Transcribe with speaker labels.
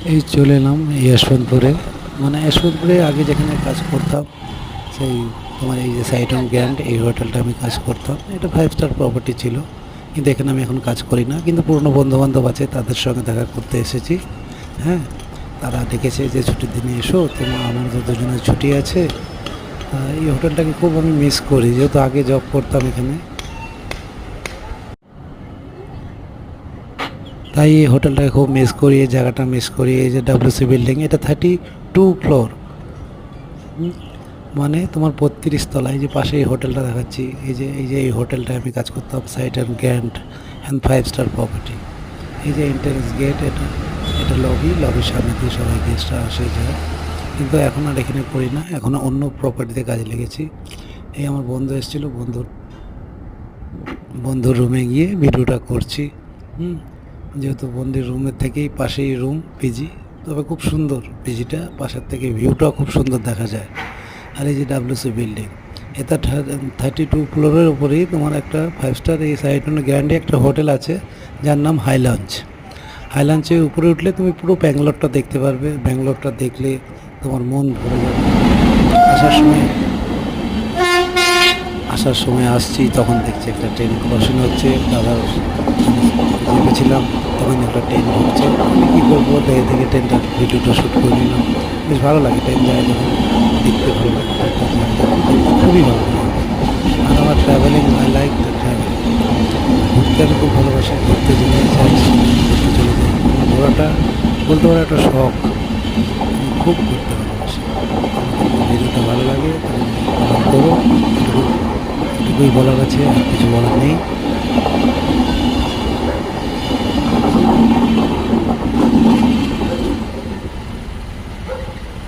Speaker 1: এই চলে এলাম যশবন্তপুরে। মানে যশবন্তপুরে আগে যেখানে কাজ করতাম, সেই তোমার এই যে সাইটন গ্র্যান্ড এই হোটেলটা আমি কাজ করতাম। এটা 5 স্টার প্রপার্টি ছিল, কিন্তু এখানে আমি এখন কাজ করি না। কিন্তু পুরনো বন্ধুবান্ধব আছে, তাদের সঙ্গে দেখা করতে এসেছি। হ্যাঁ, তারা ডেকেছে যে ছুটির দিনে এসো, তোমার আমাদের দুজনের ছুটি আছে। এই হোটেলটাকে খুব আমি মিস করি, যেহেতু আগে জব করতাম এখানে। তাই এই হোটেলটাকে খুব মিস করি, এই জায়গাটা মিস করি। এই যে ডাব্লিউসি বিল্ডিং, এটা 32 ফ্লোর। মানে তোমার 32 তলায়। যে পাশে এই হোটেলটা দেখাচ্ছি, এই যে এই হোটেলটায় আমি কাজ করতাম, site and grand and 5 star property. এই যে এন্ট্রান্স গেট, এটা এটা লবির সামনে দিয়ে সবাই গেস্টরা আসে যায়। কিন্তু এখন আর এখানে করি না, এখন অন্য প্রপার্টিতে কাজে লেগেছি। এই আমার বন্ধু এসেছিলো, বন্ধুর রুমে গিয়ে ভিডিওটা করছি। হুম, যেহেতু বন্ধুর রুমের থেকেই পাশেই রুম, পিজি। তবে খুব সুন্দর পিজিটা, পাশের থেকে ভিউটাও খুব সুন্দর দেখা যায়। আর এই যে ডাব্লিউসি বিল্ডিং, এটা 32 ফ্লোরের উপরেই তোমার একটা 5 স্টার এই সাইড গ্র্যান্ডে একটা হোটেল আছে, যার নাম হাই লঞ্চের উপরে উঠলে তুমি পুরো ব্যাঙ্গালোরটা দেখতে পারবে। ব্যাঙ্গালোরটা দেখলে তোমার মন ভরে যাবে। আসার সময় আসার সময় আসছি, তখন দেখছি একটা ট্রেন ক্রসিং হচ্ছে। দাদার চেপেছিলাম, তখন একটা ট্রেন ঢুকছে। আমি কী করবো, দেখে দেখে ট্রেনটা ভিডিওটা শ্যুট করে নিলাম। বেশ ভালো লাগে ট্রেন যায় যখন, দেখতে ভালো লাগে। একটা জায়গা দেখতে খুবই ভালো লাগে। আর আমার travelling, I like the travelling. ঘুরতে আমি খুব ভালোবাসি, ঘুরতে যেতে চাই, ঘুরতে চলে যাই। আমার ঘোরাটা বলতে পারো একটা শখ। আমি খুব ঘুরতে ভালোবাসি। আমাদের যদি ভিডিওটা ভালো লাগে তাহলে কমেন্ট করো। এটুকুই বলার আছে, আর কিছু বলার নেই।